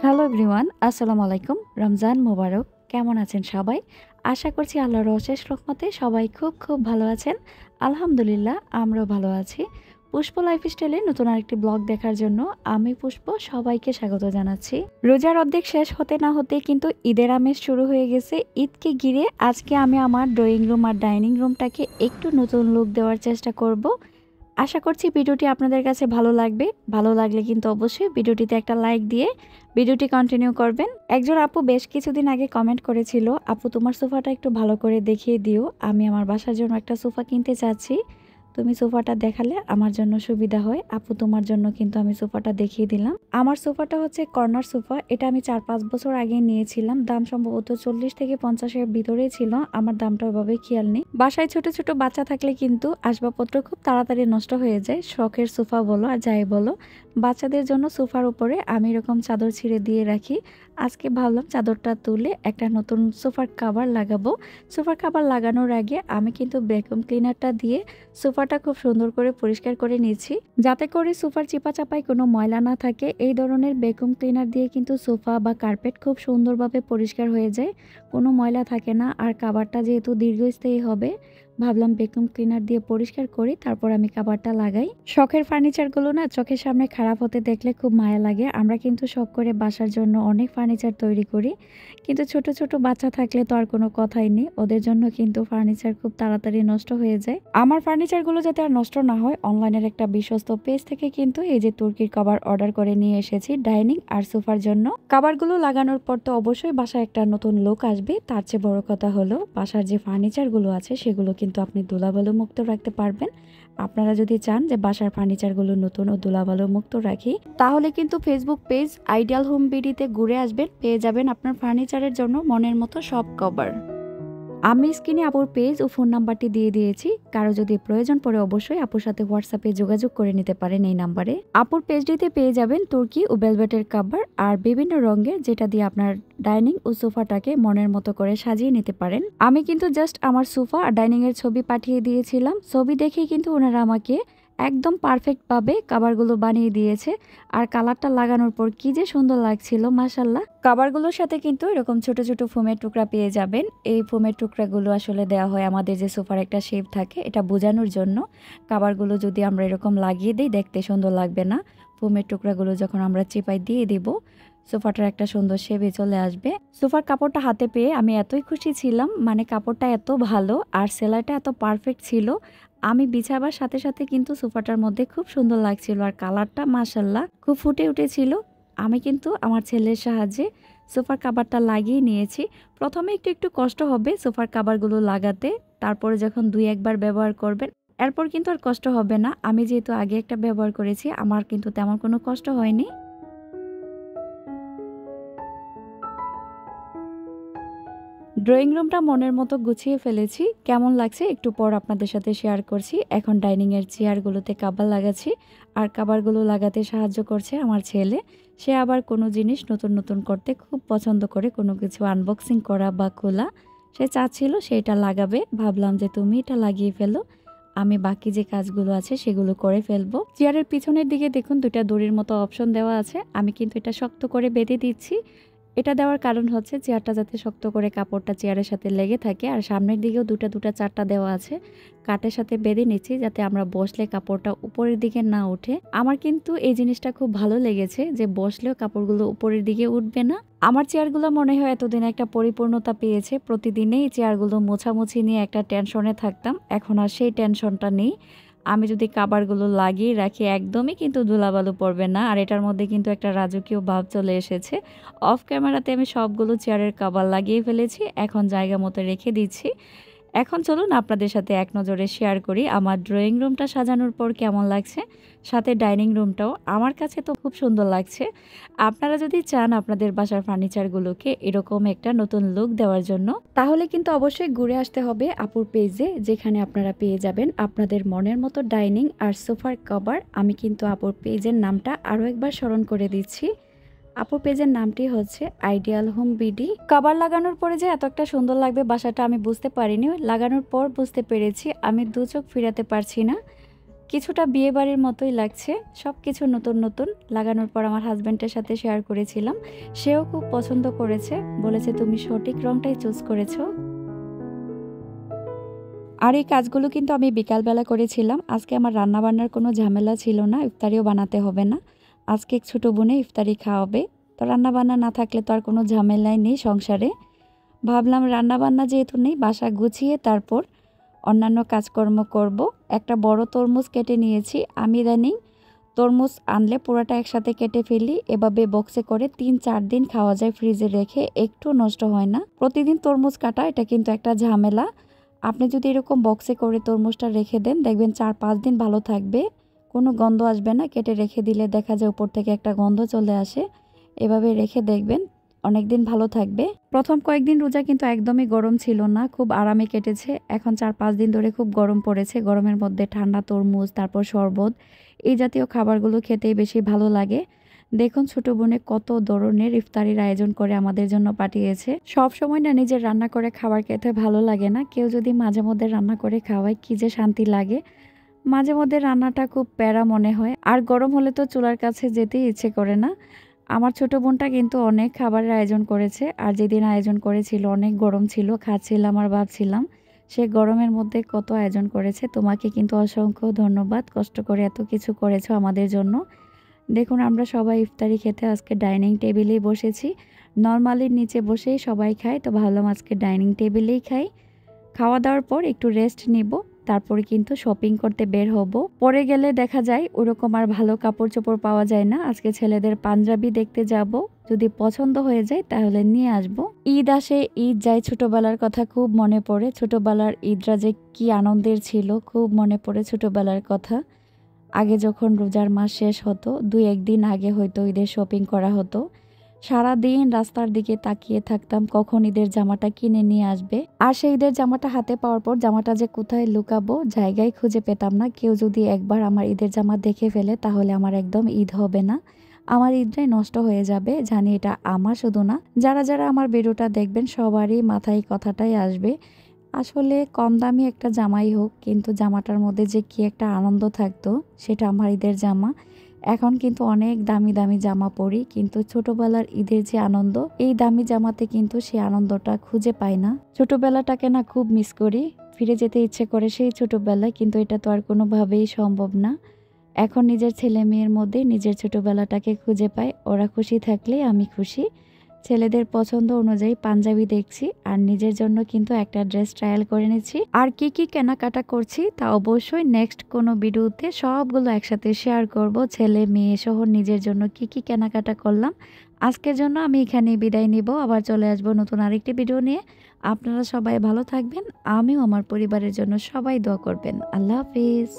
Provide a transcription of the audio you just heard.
Hello everyone, আসসালামু আলাইকুম। রমজান মোবারক। কেমন আছেন সবাই? আশা করছি আল্লাহর অশেষ রহমতে সবাই খুব খুব ভালো আছেন। আলহামদুলিল্লাহ আমরাও ভালো আছি। পুষ্প লাইফস্টাইলে নতুন আরেকটি ব্লগ দেখার জন্য আমি পুষ্প সবাইকে স্বাগত জানাচ্ছি। রোজার অর্ধেক শেষ হতে না হতে কিন্তু ঈদের আমেজ শুরু হয়ে গেছে। ঈদকে ঘিরে আজকে আমি আমার ড্রয়িং রুম আর ডাইনিং রুমটাকে একটু নতুন লুক দেওয়ার চেষ্টা করব। আশা করছি ভিডিওটি আপনাদের কাছে ভালো লাগবে। ভালো লাগলে কিন্তু অবশ্যই ভিডিওটিতে একটা লাইক দিয়ে ভিডিওটি কন্টিনিউ করবেন। একজন আপু বেশ কিছুদিন আগে কমেন্ট করেছিল, আপু তোমার সোফাটা একটু ভালো করে দেখিয়ে দিও, আমি আমার বাসার জন্য একটা সোফা কিনতে চাচ্ছি, তুমি সোফাটা দেখালে আমার জন্য সুবিধা হয়। আপু তোমার জন্য কিন্তু আমি সোফাটা দেখিয়ে দিলাম। আমার সোফাটা হচ্ছে কর্নার সোফা। এটা আমি 4-5 বছর আগে নিয়েছিলাম। দাম সম্ভবত 40 থেকে 50-এর ভিতরেই ছিল। আমার দামটা ওইভাবে খেয়াল নেই। বাসায় ছোট ছোট বাচ্চা থাকলে কিন্তু আসবাবপত্র খুব তাড়াতাড়ি নষ্ট হয়ে যায়। শখের সোফা বলো আর যাই বলো, বাচ্চাদের জন্য সোফার উপরে আমি এরকম চাদর ছিঁড়ে দিয়ে রাখি। আজকে ভাবলাম চাদরটা তুলে একটা নতুন সোফার কাভার লাগাবো। সোফার কাভার লাগানোর আগে আমি কিন্তু ভ্যাকুয়াম ক্লিনারটা দিয়ে সোফাটা খুব সুন্দর করে পরিষ্কার করে নিয়েছি, যাতে করে সোফার চিপা চাপায় কোনো ময়লা না থাকে। এই ধরনের ভ্যাকুয়াম ক্লিনার দিয়ে কিন্তু সোফা বা কার্পেট খুব সুন্দরভাবে পরিষ্কার হয়ে যায়, কোনো ময়লা থাকে না। আর কাভারটা যেহেতু দীর্ঘস্থায়ী হবে, ভাবলাম ভ্যাকুয়াম ক্লিনার দিয়ে পরিষ্কার করি, তারপর আমি কাভারটা লাগাই। শখের ফার্নিচারগুলো না চোখের সামনে খারাপ হতে দেখলে খুব মায়া লাগে। আমরা কিন্তু শখ করে বাসার জন্য অনেক ফার্নিচার তৈরি করি, কিন্তু ছোট ছোট বাচ্চা থাকলে তো আর কোনো কথাই নেই, ওদের জন্য কিন্তু ফার্নিচার খুব তাড়াতাড়ি নষ্ট হয়ে যায়। আমার ফার্নিচারগুলো যাতে আর নষ্ট না হয়, অনলাইনের একটা বিশ্বস্ত পেজ থেকে কিন্তু এই যে তুর্কির কভার অর্ডার করে নিয়ে এসেছি ডাইনিং আর সোফার জন্য। কভারগুলো লাগানোর পর তো অবশ্যই বাসায় একটা নতুন লুক আসবে। তার চেয়ে বড় কথা হলো বাসার যে ফার্নিচারগুলো আছে সেগুলো কিন্তু আপনি ধুলাবালু মুক্ত রাখতে পারবেন। আপনারা যদি চান যে বাসার ফার্নিচারগুলো নতুন ও ধুলাবালু মুক্ত রাখি, তাহলে কিন্তু ফেসবুক পেজ আইডিয়াল হোম বিডিতে ঘুরে আসবেন, পেয়ে যাবেন আপনার ফার্নিচারের জন্য মনের মতো সব কভার। আমি স্ক্রিনে আপুর পেজ ও ফোন নাম্বারটি দিয়ে দিয়েছি, কারো যদি প্রয়োজন পড়ে অবশ্যই আপুর সাথে হোয়াটসঅ্যাপে যোগাযোগ করে নিতে পারেন এই নাম্বারে। আপুর পেজটিতে পেয়ে যাবেন তুর্কি ও ভেলভেটের কাভার আর বিভিন্ন রঙের, যেটা দিয়ে আপনার ডাইনিং ও সোফাটাকে মনের মতো করে সাজিয়ে নিতে পারেন। আমি কিন্তু জাস্ট আমার সোফা আর ডাইনিং এর ছবি পাঠিয়ে দিয়েছিলাম, ছবি দেখেই কিন্তু ওনারা আমাকে একদম পারফেক্টভাবে কাভারগুলো বানিয়ে দিয়েছে। আর কালারটা লাগানোর পর কি যে সুন্দর লাগছিল মাশাল্লাহ। কাভারগুলোর সাথে কিন্তু এরকম ছোট ছোট ফোমের টুকরা পেয়ে যাবেন। এই ফোমের টুকরাগুলো আসলে দেওয়া হয় আমাদের যে সোফার একটা শেপ থাকে এটা বোঝানোর জন্য। কাভারগুলো যদি আমরা এরকম লাগিয়ে দিই দেখতে সুন্দর লাগবে না। ফোমের টুকরাগুলো যখন আমরা চিপাই দিয়ে দিব, সোফাটার একটা সুন্দর শেপে চলে আসবে। সোফার কাপড়টা হাতে পেয়ে আমি এতই খুশি ছিলাম, মানে কাপড়টা এত ভালো আর সেলাইটা এত পারফেক্ট ছিল। আমি বিছাবার সাথে সাথে কিন্তু সোফাটার মধ্যে খুব সুন্দর লাগছিল আর কালারটা মাশাল্লাহ খুব ফুটে উঠেছিল। আমি কিন্তু আমার ছেলের সাহায্যে সোফার কাভারটা লাগিয়ে নিয়েছি। প্রথমে একটু একটু কষ্ট হবে সোফার কাভারগুলো লাগাতে, তারপরে যখন 2-1 বার ব্যবহার করবেন এরপর কিন্তু আর কষ্ট হবে না। আমি যেহেতু আগে একটা ব্যবহার করেছি, আমার কিন্তু তেমন কোনো কষ্ট হয়নি। ড্রয়িং রুমটা মনের মতো গুছিয়ে ফেলেছি, কেমন লাগছে একটু পর আপনাদের সাথে শেয়ার করছি। এখন ডাইনিং এর চেয়ারগুলোতে কাভার লাগাচ্ছি, আর কাভারগুলো লাগাতে সাহায্য করছে আমার ছেলে। সে আবার কোনো জিনিস নতুন নতুন করতে খুব পছন্দ করে, কোনো কিছু আনবক্সিং করা বা খোলা সে চাচ্ছিল সেটা লাগাবে। ভাবলাম যে তুমি এটা লাগিয়ে ফেলো, আমি বাকি যে কাজগুলো আছে সেগুলো করে ফেলবো। চেয়ারের পিছনের দিকে দেখুন 2টা দড়ির মতো অপশন দেওয়া আছে, আমি কিন্তু এটা শক্ত করে বেঁধে দিচ্ছি। এটা দেওয়ার কারণ হচ্ছে চেয়ারটা যাতে শক্ত করে কাপড়টা চেয়ারের সাথে লেগে থাকে। আর সামনের দিকেও 2টা 4টা দেওয়া আছে, কাঠের সাথে বেঁধে নিচ্ছি যাতে আমরা বসলে কাপড়টা উপরের দিকে না ওঠে। আমার কিন্তু এই জিনিসটা খুব ভালো লেগেছে যে বসলেও কাপড়গুলো উপরের দিকে উঠবে না। আমার চেয়ারগুলো মনে হয় এতদিন একটা পরিপূর্ণতা পেয়েছে। প্রতিদিনেই চেয়ারগুলো মোছামুছি নিয়ে একটা টেনশনে থাকতাম, এখন আর সেই টেনশনটা নেই। আমি যদি কাভারগুলো লাগিয়ে রাখি একদমই কিন্তু ধুলাবালু পড়বে না। আর এটার মধ্যে কিন্তু একটা রাজকীয় ভাব চলে এসেছে। অফ ক্যামেরাতে আমি সবগুলো চেয়ারের কাভার লাগিয়ে ফেলেছি, এখন জায়গা মতো রেখে দিচ্ছি। এখন চলুন আপনাদের সাথে এক নজরে শেয়ার করি আমার ড্রয়িং রুমটা সাজানোর পর কেমন লাগছে, সাথে ডাইনিং রুমটাও আমার কাছে তো খুব সুন্দর লাগছে। আপনারা যদি চান আপনাদের বাসার ফার্নিচারগুলোকে এরকম একটা নতুন লুক দেওয়ার জন্য, তাহলে কিন্তু অবশ্যই ঘুরে আসতে হবে আপুর পেজে, যেখানে আপনারা পেয়ে যাবেন আপনাদের মনের মতো ডাইনিং আর সোফার কভার। আমি কিন্তু আপুর পেজের নামটা আরও একবার স্মরণ করে দিচ্ছি। আপুর পেজের নামটি হচ্ছে আইডিয়াল হোম বিডি। কভার লাগানোর পরে যে এত একটা সুন্দর লাগবে বাসাটা আমি বুঝতে পারিনি, লাগানোর পর বুঝতে পেরেছি। আমি 2 চোখ ফিরাতে পারছি না। কিছুটা বিয়েবাড়ির মতোই লাগছে। সবকিছু নতুন নতুন লাগানোর পর আমার হাজব্যান্ডের সাথে শেয়ার করেছিলাম। সেও খুব পছন্দ করেছে, বলেছে তুমি সঠিক রংটাই চুজ করেছো। আর এই কাজগুলো কিন্তু আমি বিকালবেলা করেছিলাম। আজকে আমার রান্নাবান্নার কোনো ঝামেলা ছিল না, ইফতারিও বানাতে হবে না। আজকে ছোট বোনে ইফতারি খাওয়াবে, তো রান্নাবান্না না থাকলে তো আর কোনো ঝামেলাই নেই সংসারে। ভাবলাম রান্নাবান্না যেহেতু নেই, বাসা গুছিয়ে তারপর অন্যান্য কাজকর্ম করব। একটা বড় তরমুজ কেটে নিয়েছি। আমি ইদানিং তরমুজ আনলে পুরোটা একসাথে কেটে ফেলি, এভাবে বক্সে করে ৩-৪ দিন খাওয়া যায় ফ্রিজে রেখে, একটু নষ্ট হয় না। প্রতিদিন তরমুজ কাটা এটা কিন্তু একটা ঝামেলা। আপনি যদি এরকম বক্সে করে তরমুজটা রেখে দেন, দেখবেন ৪-৫ দিন ভালো থাকবে, কোনো গন্ধ আসবে না। কেটে রেখে দিলে দেখা যায় উপর থেকে একটা গন্ধ চলে আসে। এভাবে রেখে দেখবেন অনেক দিন ভালো থাকবে। প্রথম কয়েকদিন রোজা কিন্তু একদমই গরম ছিল না, খুব আরামে কেটেছে। এখন ৪-৫ দিন ধরে খুব গরম পড়েছে। গরমের মধ্যে ঠান্ডা তরমুজ, তারপর শরবত, এই জাতীয় খাবারগুলো খেতেই বেশি ভালো লাগে। দেখুন ছোট বোনে কত ধরনের ইফতারির আয়োজন করে আমাদের জন্য পাঠিয়েছে। সব সময় না নিজের রান্না করে খাবার খেতে ভালো লাগে না, কেউ যদি মাঝে মধ্যে রান্না করে খাওয়ায় কি যে শান্তি লাগে। মাঝে মধ্যে রান্নাটা খুব প্যারা মনে হয়, আর গরম হলে তো চুলার কাছে যেতেই ইচ্ছে করে না। আমার ছোট বোনটা কিন্তু অনেক খাবারের আয়োজন করেছে, আর যেদিন আয়োজন করেছিল অনেক গরম ছিল, খাচ্ছিলাম আর ভাবছিলাম সে গরমের মধ্যে কত আয়োজন করেছে। তোমাকে কিন্তু অসংখ্য ধন্যবাদ, কষ্ট করে এত কিছু করেছো আমাদের জন্য। দেখুন আমরা সবাই ইফতারি খেতে আজকে ডাইনিং টেবিলেই বসেছি। নরমালি নিচে বসেই সবাই খায়, তো ভাবলাম আজকে ডাইনিং টেবিলেই খাই। খাওয়া দাওয়ার পর একটু রেস্ট নিব, তারপরে কিন্তু শপিং করতে বের হব। পরে গেলে দেখা যায় ওরকম আর ভালো কাপড় চোপড় পাওয়া যায় না। আজকে ছেলেদের পাঞ্জাবি দেখতে যাব, যদি পছন্দ হয়ে যায় তাহলে নিয়ে আসব। ঈদ আসে ঈদ যায়, ছোটবেলার কথা খুব মনে পড়ে। ছোটবেলার ঈদরা যে কি আনন্দের ছিল, খুব মনে পড়ে ছোটবেলার কথা। আগে যখন রোজার মাস শেষ হতো, ২-১ দিন আগে হয়তো ঈদের শপিং করা হতো। সারা দিন রাস্তার দিকে তাকিয়ে থাকতাম কখন ঈদের জামাটা কিনে নিয়ে আসবে। আর সেই ঈদের জামাটা হাতে পাওয়ার পর জামাটা যে কোথায় লুকাবো জায়গায় খুঁজে পেতাম না। কেউ যদি একবার আমার ঈদের জামা দেখে ফেলে তাহলে আমার একদম ঈদ হবে না, আমার ঈদটাই নষ্ট হয়ে যাবে। জানি এটা আমার শুধু না, যারা যারা আমার ভিডিওটা দেখবেন সবারই মাথায় কথাটাই আসবে। আসলে কম দামি একটা জামাই হোক, কিন্তু জামাটার মধ্যে যে কি একটা আনন্দ থাকতো, সেটা আমার ঈদের জামা। এখন কিন্তু অনেক দামি দামি জামা পরি, কিন্তু ছোটবেলার ঈদের যে আনন্দ, এই দামি জামাতে কিন্তু সেই আনন্দটা খুঁজে পাই না। ছোটবেলাটাকে না খুব মিস করি, ফিরে যেতে ইচ্ছে করে সেই ছোটবেলায়, কিন্তু এটা তো আর কোনোভাবেই সম্ভব না। এখন নিজের ছেলে মেয়ের মধ্যে নিজের ছোটবেলাটাকে খুঁজে পাই। ওরা খুশি থাকলেই আমি খুশি। ছেলেদের পছন্দ অনুযায়ী পাঞ্জাবি দেখছি, আর নিজের জন্য কিন্তু একটা ড্রেস ট্রায়াল করে নিচ্ছি। আর কি কি কেনাকাটা করছি তা অবশ্যই নেক্সট কোনো ভিডিওতে সবগুলো একসাথে শেয়ার করব। ছেলে মেয়ে সহ নিজের জন্য কি কি কেনাকাটা করলাম। আজকের জন্য আমি এখানে বিদায় নিব, আবার চলে আসবো নতুন আরেকটি ভিডিও নিয়ে। আপনারা সবাই ভালো থাকবেন, আমিও আমার পরিবারের জন্য সবাই দোয়া করবেন। আল্লাহ হাফিজ।